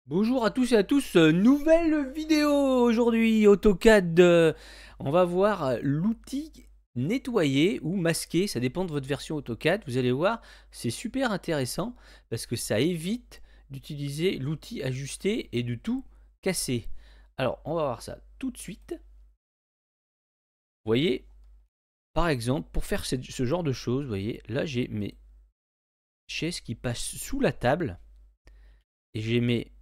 Bonjour à tous et à tous, nouvelle vidéo aujourd'hui AutoCAD. On va voir l'outil nettoyer ou masquer, ça dépend de votre version AutoCAD. Vous allez voir, c'est super intéressant parce que ça évite d'utiliser l'outil ajusté et de tout casser. Alors, on va voir ça tout de suite. Vous voyez, par exemple, pour faire ce genre de choses, vous voyez, là j'ai mes chaises qui passent sous la table et j'ai mes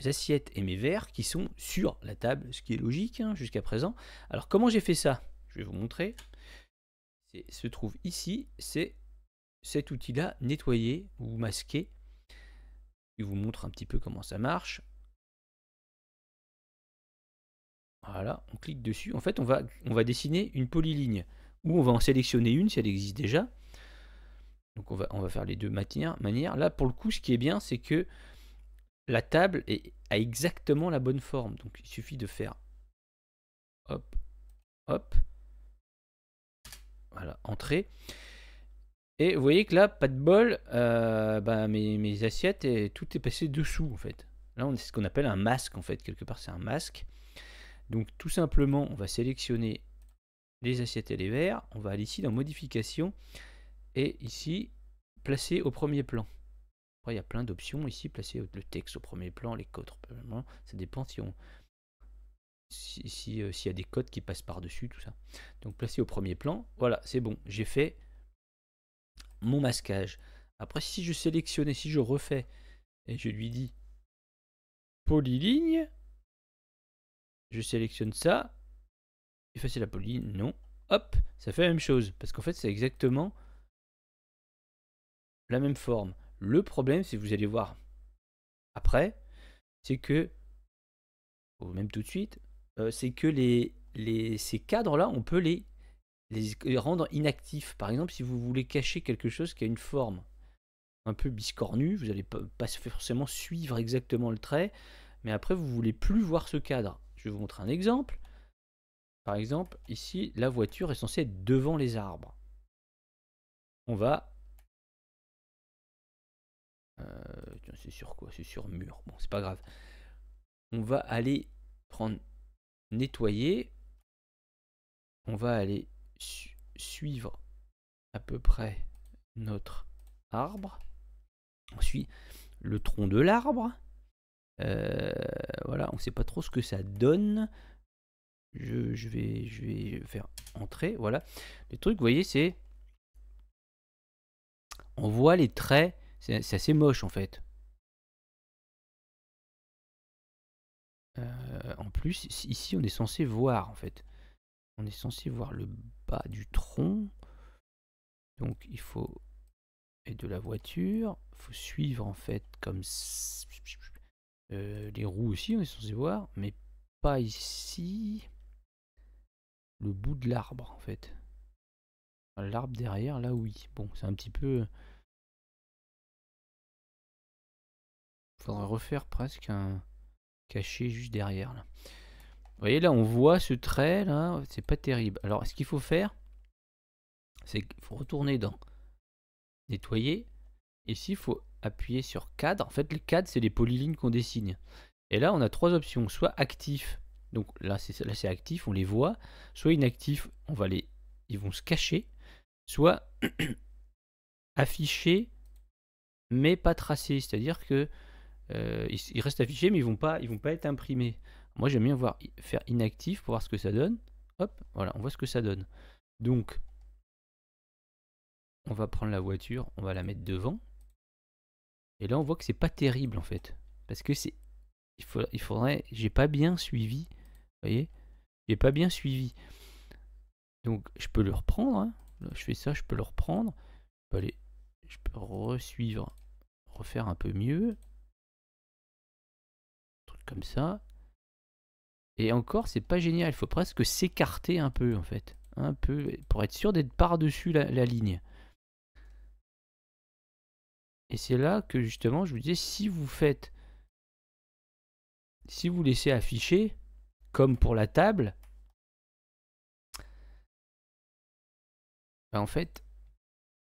assiettes et mes verres qui sont sur la table, ce qui est logique hein, jusqu'à présent. Alors comment j'ai fait ça? Je vais vous montrer. Se trouve ici, c'est cet outil-là, nettoyer ou masquer. Je vous montre un petit peu comment ça marche. Voilà, on clique dessus. En fait, on va dessiner une polyligne. Ou on va en sélectionner une si elle existe déjà. Donc on va faire les deux manières. Là, pour le coup, ce qui est bien, c'est que la table a exactement la bonne forme. Donc il suffit de faire hop, hop. Voilà, entrée. Et vous voyez que là, pas de bol, mes assiettes, et tout est passé dessous en fait. Là, on est ce qu'on appelle un masque en fait, quelque part c'est un masque. Donc tout simplement, on va sélectionner les assiettes et les verres, on va aller ici dans modification, et ici, placer au premier plan. Après, il y a plein d'options ici, placer le texte au premier plan, les codes, ça dépend s'il y a des codes qui passent par-dessus, tout ça. Donc placer au premier plan, voilà, c'est bon, j'ai fait mon masquage. Après, si je sélectionnais, si je refais, et je lui dis polyligne, je sélectionne ça, effacer la polyligne, non, hop, ça fait la même chose, parce qu'en fait c'est exactement la même forme. Le problème, c'est que vous allez voir après, c'est que, ou même tout de suite, c'est que ces cadres-là, on peut les rendre inactifs. Par exemple, si vous voulez cacher quelque chose qui a une forme un peu biscornue, vous n'allez pas forcément suivre exactement le trait, mais après, vous ne voulez plus voir ce cadre. Je vais vous montrer un exemple. Par exemple, ici, la voiture est censée être devant les arbres. On va... c'est sur quoi? C'est sur mur. Bon, c'est pas grave. On va aller prendre nettoyer. On va aller suivre à peu près notre arbre. Ensuite, le tronc de l'arbre. Voilà, on ne sait pas trop ce que ça donne. Je vais faire entrer. Voilà. Le truc, vous voyez, c'est... On voit les traits. C'est assez moche, en fait. En plus, ici, on est censé voir, en fait. On est censé voir le bas du tronc. Donc, il faut... Et de la voiture. Il faut suivre, en fait, comme... les roues aussi, on est censé voir. Mais pas ici. Le bout de l'arbre, en fait. L'arbre derrière, là, oui. Bon, c'est un petit peu... Faudrait refaire presque un caché juste derrière, là. Vous voyez, là, on voit ce trait, là. C'est pas terrible. Alors, ce qu'il faut faire, c'est qu'il faut retourner dans nettoyer. Ici, il faut appuyer sur cadre. En fait, le cadre, c'est les polylignes qu'on dessine. Et là, on a trois options. Soit actif, donc là c'est actif, on les voit. Soit inactif, ils vont se cacher. Soit affiché, mais pas tracé. C'est-à-dire que ils restent affichés, mais ils vont pas être imprimés. Moi, j'aime bien faire inactif pour voir ce que ça donne. Hop, voilà, on voit ce que ça donne. Donc, on va prendre la voiture, on va la mettre devant. Et là, on voit que c'est pas terrible en fait. Parce que il faudrait. J'ai pas bien suivi. Vous voyez? J'ai pas bien suivi. Donc, je peux le reprendre. Hein. Là, je fais ça, je peux le reprendre. Je peux resuivre, refaire un peu mieux. Un truc comme ça. Et encore, c'est pas génial. Il faut presque s'écarter un peu en fait. Un peu. Pour être sûr d'être par-dessus la ligne. Et c'est là que justement, je vous disais, si vous faites. Si vous laissez afficher, comme pour la table, en fait,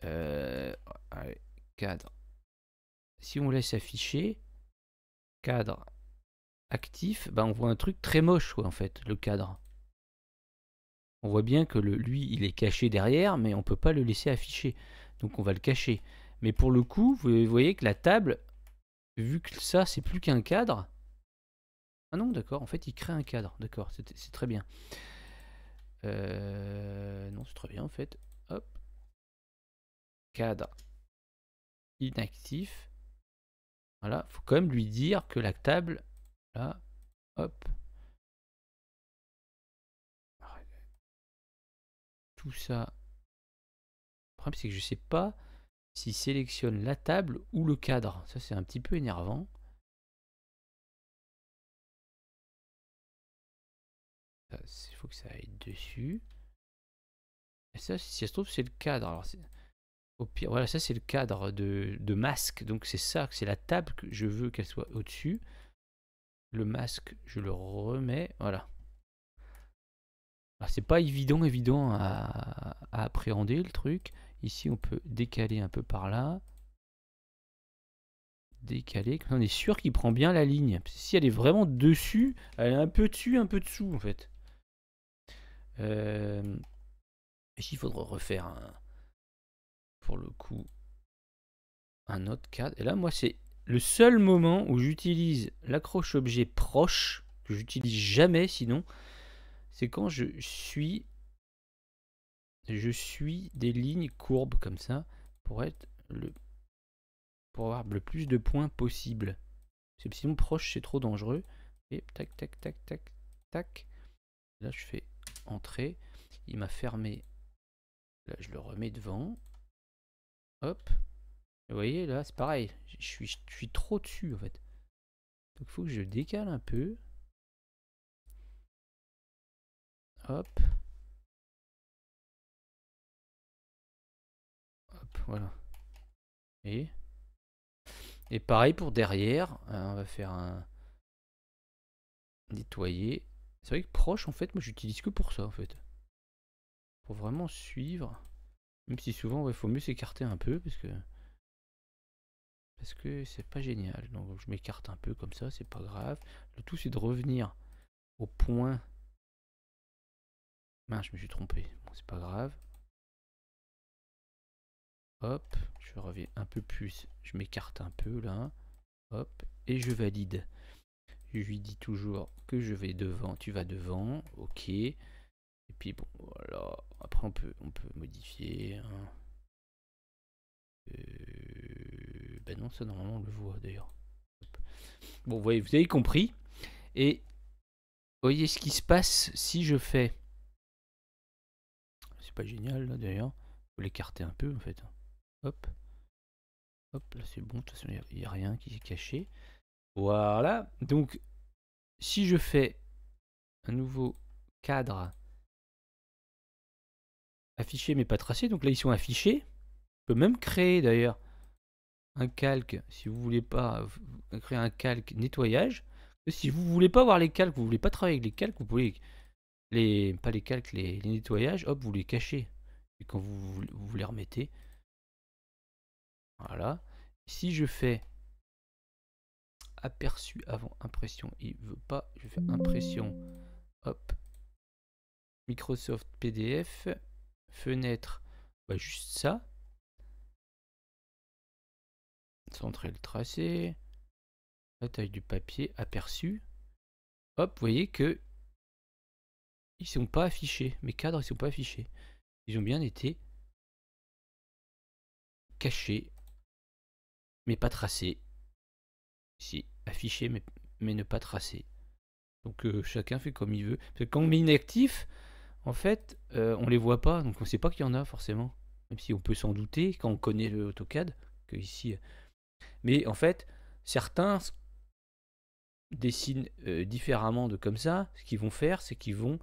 allez, cadre. Si on laisse afficher, cadre actif, bah on voit un truc très moche quoi en fait, le cadre. On voit bien que lui il est caché derrière, mais on peut pas le laisser afficher. Donc on va le cacher. Mais pour le coup, vous voyez que la table, vu que ça c'est plus qu'un cadre. Ah non, d'accord, en fait il crée un cadre, d'accord, c'est très bien. Non, c'est très bien en fait. Hop. Cadre inactif. Voilà, faut quand même lui dire que la table, là, hop. Tout ça. Le problème c'est que je sais pas s'il sélectionne la table ou le cadre. Ça c'est un petit peu énervant. Il faut que ça aille dessus. Et ça, si ça se trouve, c'est le cadre. Alors, au pire, voilà, ça c'est le cadre de masque. Donc c'est ça, c'est la table que je veux qu'elle soit au-dessus. Le masque, je le remets. Voilà. Alors c'est pas évident à appréhender le truc. Ici, on peut décaler un peu par là. Décaler. On est sûr qu'il prend bien la ligne. Si elle est vraiment dessus, elle est un peu dessus, un peu dessous en fait. Ici, il faudra refaire pour le coup un autre cadre. Et là, moi, c'est le seul moment où j'utilise l'accroche-objet proche, que j'utilise jamais sinon, c'est quand je suis des lignes courbes comme ça pour avoir le plus de points possible. Parce que sinon, proche, c'est trop dangereux. Et tac, tac, tac, tac, tac. Là, je fais entrer. Il m'a fermé. Là, je le remets devant. Hop. Vous voyez, là, c'est pareil. Je suis trop dessus, en fait. Donc, il faut que je décale un peu. Hop. Hop, voilà. Et pareil pour derrière. On va faire un nettoyer. C'est vrai que proche, en fait, moi, j'utilise que pour ça, en fait. Pour vraiment suivre. Même si souvent, il faut mieux s'écarter un peu, parce que c'est pas génial. Donc je m'écarte un peu comme ça, c'est pas grave. Le tout c'est de revenir au point. Mince, je me suis trompé. Bon, c'est pas grave. Hop, je reviens un peu plus. Je m'écarte un peu là. Hop, et je valide. Je lui dis toujours que je vais devant, tu vas devant. Ok. Et puis bon, voilà. Après on peut modifier. Hein. Ben non, ça normalement on le voit d'ailleurs. Bon, vous avez compris. Et voyez ce qui se passe si je fais. C'est pas génial là d'ailleurs. Faut l'écarter un peu en fait. Hop. Hop, là c'est bon, de toute façon il n'y a rien qui est caché. Voilà. Donc si je fais un nouveau cadre affiché mais pas tracé, donc là ils sont affichés. Je peux même créer d'ailleurs un calque si vous voulez pas créer un calque nettoyage. Si vous voulez pas voir les calques, vous voulez pas travailler avec les calques, vous pouvez pas les calques, les nettoyages, hop, vous les cachez. Et quand vous les remettez. Voilà. Si je fais aperçu avant impression, il veut pas, je fais impression, hop, Microsoft PDF, fenêtre, bah juste ça, centrer le tracé, la taille du papier, aperçu, hop, vous voyez que ils sont pas affichés, mes cadres ils sont pas affichés, ils ont bien été cachés, mais pas tracés, ici, affichés mais ne pas tracés. Donc chacun fait comme il veut. Parce que quand on met inactif, en fait, on les voit pas, donc on sait pas qu'il y en a forcément. Même si on peut s'en douter quand on connaît le AutoCAD, que ici. Mais en fait, certains dessinent différemment de comme ça. Ce qu'ils vont faire, c'est qu'ils vont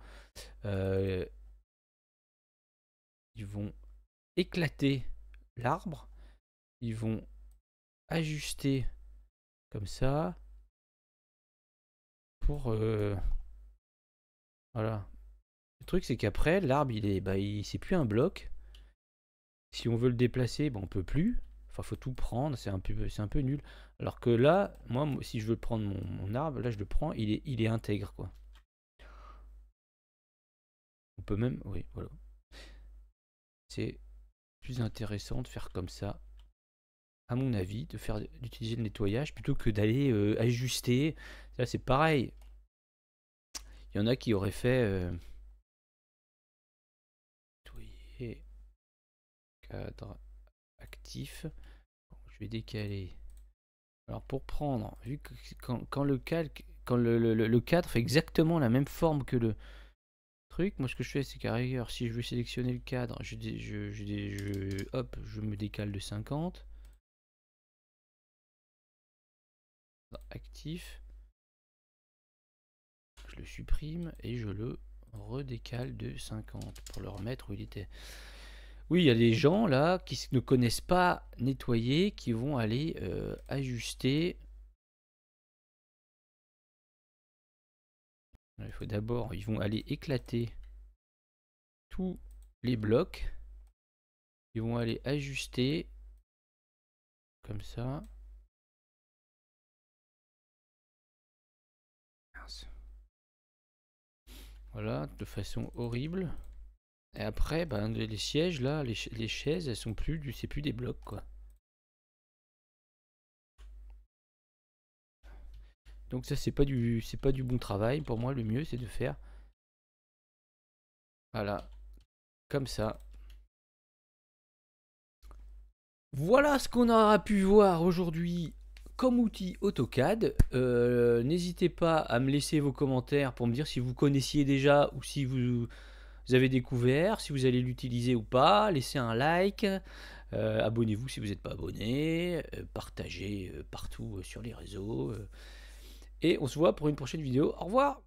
éclater l'arbre, ils vont ajuster comme ça pour voilà. Le truc c'est qu'après l'arbre c'est plus un bloc. Si on veut le déplacer, on peut plus. Enfin, faut tout prendre, c'est un peu nul. Alors que là, moi, si je veux prendre mon arbre, là, je le prends, il est intègre, quoi. On peut même, oui, voilà. C'est plus intéressant de faire comme ça, à mon avis, d'utiliser le nettoyage plutôt que d'aller ajuster. Ça, c'est pareil. Il y en a qui auraient fait nettoyer cadre actif. Bon, je vais décaler. Alors pour prendre, vu que quand le cadre fait exactement la même forme que le truc, moi ce que je fais c'est qu'à rigueur, si je veux sélectionner le cadre, hop, je me décale de 50. Actif. Je le supprime et je le redécale de 50 pour le remettre où il était. Oui, il y a des gens là qui ne connaissent pas nettoyer, qui vont aller ajuster. Il faut d'abord, ils vont aller éclater tous les blocs. Ils vont aller ajuster comme ça. Voilà, de façon horrible. Et après, ben, les sièges là, les chaises, elles sont plus c'est plus des blocs quoi. Donc ça c'est pas du bon travail. Pour moi, le mieux c'est de faire voilà, comme ça. Voilà ce qu'on aura pu voir aujourd'hui comme outil AutoCAD. N'hésitez pas à me laisser vos commentaires pour me dire si vous connaissiez déjà ou si vous avez découvert, si vous allez l'utiliser ou pas. Laissez un like, abonnez-vous si vous n'êtes pas abonné, partagez partout sur les réseaux. Et on se voit pour une prochaine vidéo. Au revoir!